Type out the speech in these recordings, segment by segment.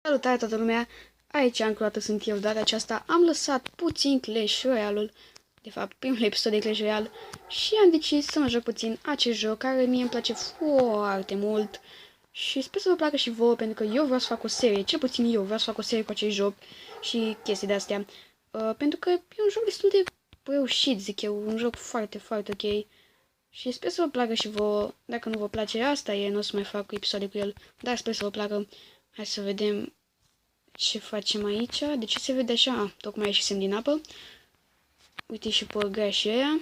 Salutare toată lumea, aici încă o dată sunt eu, data aceasta am lăsat puțin Clash Royale-ul, de fapt primul episod de Clash Royale, și am decis să mă joc puțin acest joc care mie îmi place foarte mult și sper să vă placă și vouă, pentru că eu vreau să fac o serie, cel puțin eu vreau să fac o serie cu acest joc și chestii de astea, pentru că e un joc destul de reușit, zic eu, un joc foarte, foarte ok. Și sper să vă placă și vouă. Dacă nu vă place, asta e, nu o să mai fac episoade cu el, dar sper să vă placă. Hai să vedem ce facem aici. De ce se vede așa? Ah, tocmai ieșisem din apă. Uite și părgăia și aia.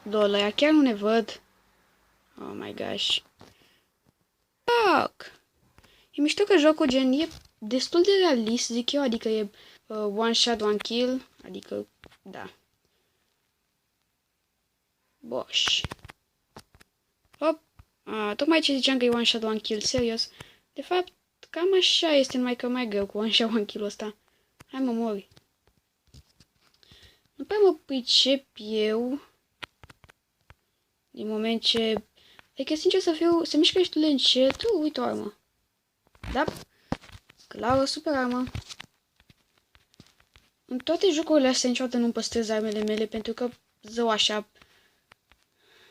Dole, aia chiar nu ne văd. Oh my gosh. Fuck! E mișto că jocul gen e destul de realist, zic eu, adică e one shot, one kill, adică, da. Boș. Hop. Tocmai ce ziceam că e one shot, one kill, serios. De fapt, cam așa este, numai că mai greu cu one shot, one kill ăsta. Hai mă mori. Nu prea mă pricep eu. Din moment ce... Adică, sincer să fiu, se mișcă destul de încet. Uite o armă. Da? Clară, super armă. În toate jocurile astea niciodată nu păstrez armele mele, pentru că zău așa.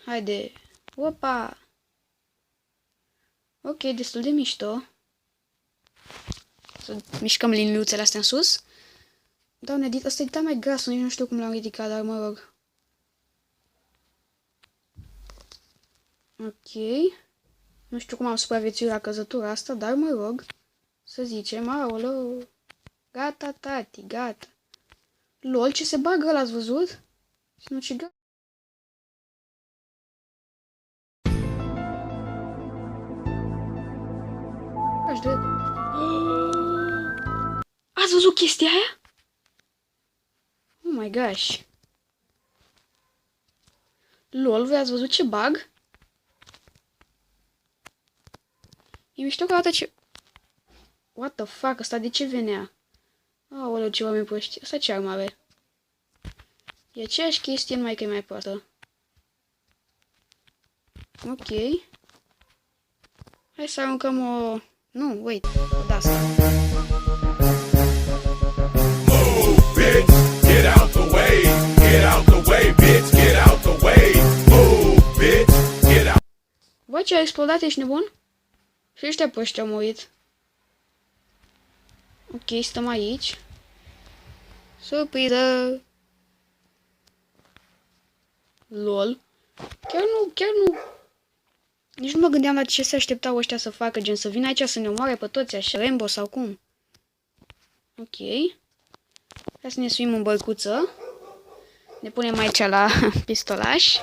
Haide. Opa! Ok, destul de mișto. Să mișcăm liniuțele astea în sus. Doamne, ăsta e dat mai gras, nici nu știu cum l-am ridicat, dar mă rog. Ok. Nu știu cum am supraviețuit la căzătura asta, dar mă rog. Să zicem, aoleu. Gata, tati, gata. Lol, ce se bagă, l-ați văzut? Sinucigat. Ați văzut chestia aia? Oh my gosh. Lol, voi ați văzut ce bug? E mișto că dată ce... What the fuck, ăsta de ce venea? Aoleu, ce oameni proști. Ăsta ce armă are? E aceeași chestie, numai că e mai proastă. Ok. Hai să aruncăm o... Nu, wait. Da, asta. Move, bitch, get out the way. Get out the way, bitch, get out the way. Move, bitch, get out. Bă, ce a explodat, ești nebun? Și ăștia proști au murit. Ok, stăm aici. Surpriză! Lol. Chiar nu... Nici nu mă gândeam la ce se așteptau ăștia să facă, gen să vină aici să ne omoare pe toți așa, Rambo sau cum. Ok. Hai să ne suim în bărcuță. Ne punem aici la pistolaș.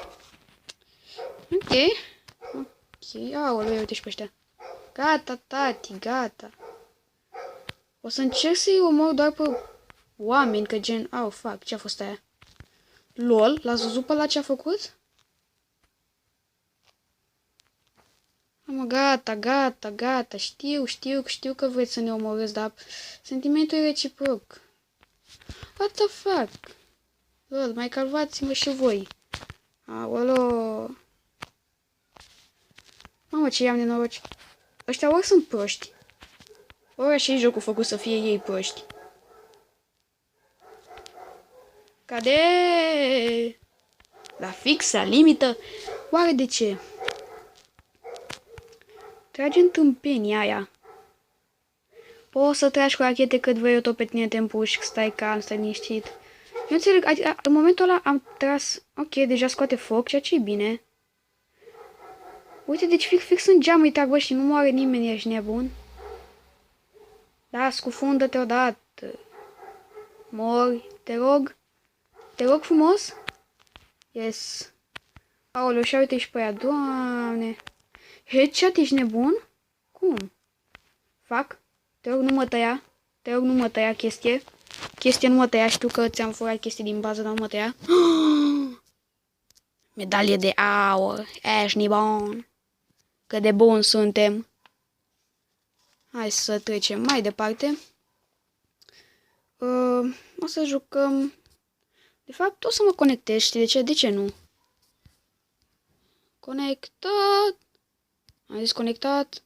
Ok. Ok. Aoleu, uite și pe ăștia. Gata, tati, gata. O să încerc să-i omor doar pe oameni, că gen... Au, fac, ce-a fost aia? Lol, l-ați văzut pe la ce-a făcut? Mă, gata, gata, gata, știu că vreți să ne omorâți, dar sentimentul e reciproc. What the fuck? Lol, mai calvați-mă și voi. Aolo. Mamă, ce i-am de noroci. Ăștia ori sunt proști, ori așa e jocul făcut să fie ei proști. Cade! La fix, la limită? Oare de ce? Trage în tâmpenia aia. Poți să tragi cu rachete cât vrei, eu tot pe tine te împușc, stai calm, stai liniștit. Eu înțeleg, în momentul ăla am tras, ok, deja scoate foc, ceea ce e bine. Uite, deci fix în geam îi trag, bă, și nu moare nimeni, ești nebun. Da, scufundă-te odată. Mori, te rog frumos. Yes. Aoleu, și uite și pe aia, doamne. Headshot, ești nebun? Cum? Fac? Te rog, nu mă tăia. Te rog, nu mă tăia chestie. Chestie, nu mă tăia. Știu că ți-am furat chestii din bază, dar nu mă tăia. Medalie de aur. Ești nebun. Cât de bun suntem. Hai să trecem mai departe. O să jucăm... De fapt, o să mă conectez. Știi de ce? De ce nu? Conectat. Am zis conectat.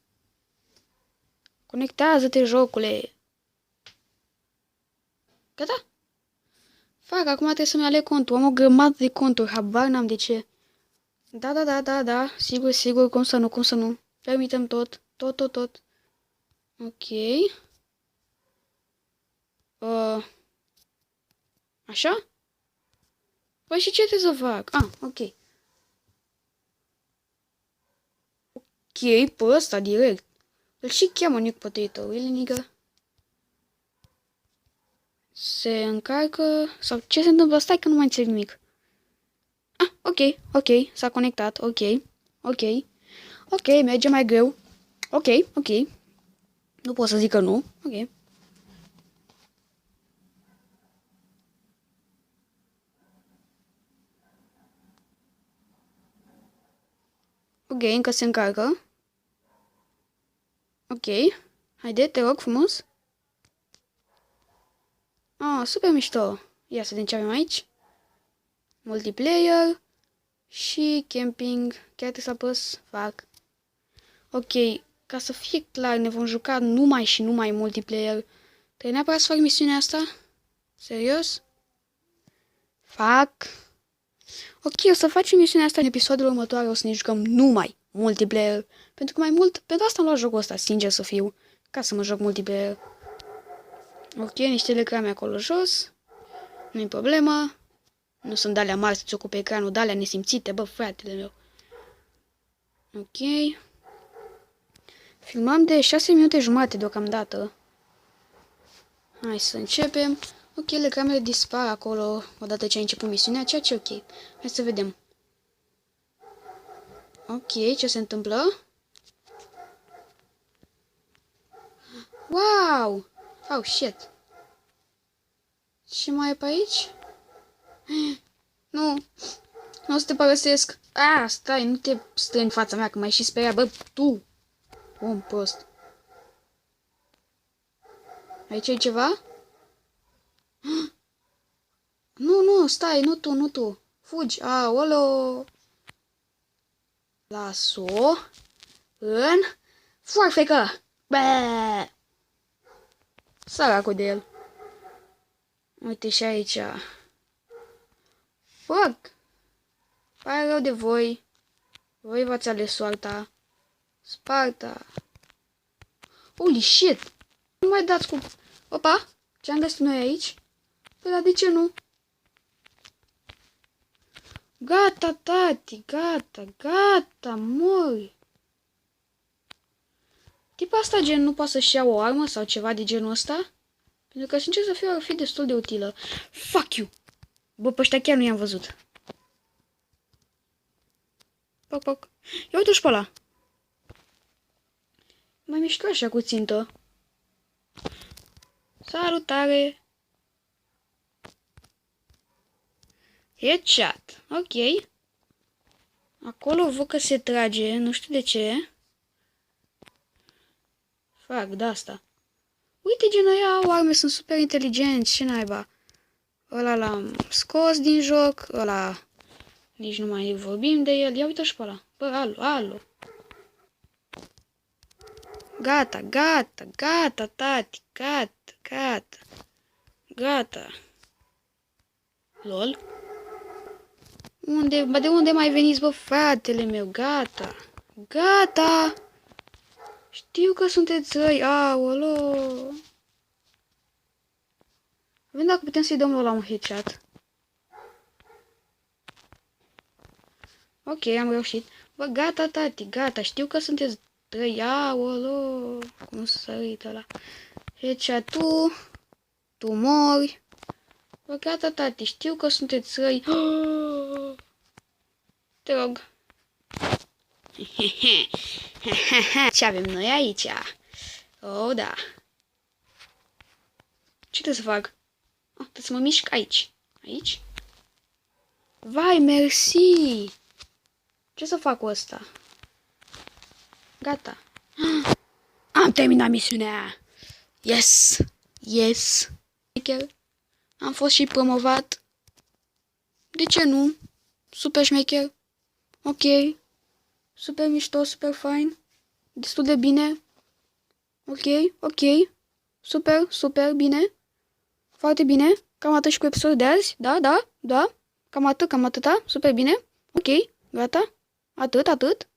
Conectează-te, jocule. Gata? Fac, acum trebuie să-mi aleg contul. Am o grămadă de conturi, habar n-am de ce. Da. Sigur, cum să nu. Permitem tot. Tot. Ok. Așa? Păi și ce trebuie să fac? Ok. Ok, pe ăsta direct. Îl și cheamă Nick Potato, really, nigga? Se încarcă... Sau ce se întâmplă? Stai că nu mai înțeleg nimic. Ok. S-a conectat. Ok, merge mai greu. Ok. Nu pot să zic că nu. Ok. Ok, încă se încarcă. Ok. Haide, te rog frumos. Super mișto. Ia să vedem ce avem aici. Multiplayer. Și camping. Chiar trebuie să apăs. Fac. Ok. Ca să fie clar, ne vom juca numai multiplayer. Trebuie neapărat să fac misiunea asta? Serios? Fac. Ok, o să facem misiunea asta în episodul următoare. O să ne jucăm numai multiplayer. Pentru că mai mult, pentru asta am luat jocul ăsta, sincer să fiu. Ca să mă joc multiplayer. Ok, niște lecrame acolo jos. Nu-i problemă. Nu sunt de-alea mari să-ți ocupe ecranul, de-alea nesimțite, bă, fratele meu. Ok. Filmăm de 6 minute jumate deocamdată. Hai să începem. Ok, lecramele dispar acolo odată ce a început misiunea, ceea ce e ok. Hai să vedem. Ok, ce se întâmplă? Wow! Oh, shit. Ce mai e pe aici? Nu. Nu o să te părăsesc. Stai, nu te strâng în fața mea, că m-ai și speriat. Bă, tu. Om prost. Aici e ceva? Nu, stai, nu tu. Fugi. Aolo. Las-o în foarfecă. Bă! Săracul de el. Uite și aici. Fuck! Pare rău de voi. Voi v-ați ales soarta. Sparta. Holy shit! Nu mai dați cu... Opa! Ce-am găsit noi aici? Păi, dar de ce nu? Gata, tati, gata, mori. Tipa asta gen nu poate să-și ia o armă sau ceva de genul ăsta? Pentru că, sincer să fiu, ar fi destul de utilă. Fuck you! Bă, pe ăștia chiar nu i-am văzut. Poc. Ia uite-și pe ăla. Mai mișcă așa cu țintă. Salutare! Headshot. Ok. Acolo văd că se trage, nu știu de ce. Fac de asta. Uite, gen ăia au arme, sunt super inteligenți, ce naiba. Ăla l-am scos din joc, ăla nici nu mai vorbim de el. Ia uite-și pe ăla. Bă, alo. Gata, tati, gata. Lol. De unde mai veniți, bă, fratele meu? Gata. Știu că sunteți răi, aolo. Vedem dacă putem să-i dăm la un headshot. Ok, am reușit. Bă, gata, tati, gata. Știu că sunteți răi, aolo. Cum să sărit ăla? Headshot tu mori. Bă, gata, tati, știu că sunteți răi. Te rog. Ce avem noi aici? Oh, da. Ce trebuie să fac? Trebuie să mă mișc aici. Aici? Vai, mersi! Ce să fac cu ăsta? Gata. Am terminat misiunea! Yes! Am fost și promovat. De ce nu? Super șmecher. Ok. Super mișto, super fain. Destul de bine. ok. Super, bine. Foarte bine. Cam atât și cu episodul de azi. Da. Cam atâta. Super bine. Ok, gata. Atât.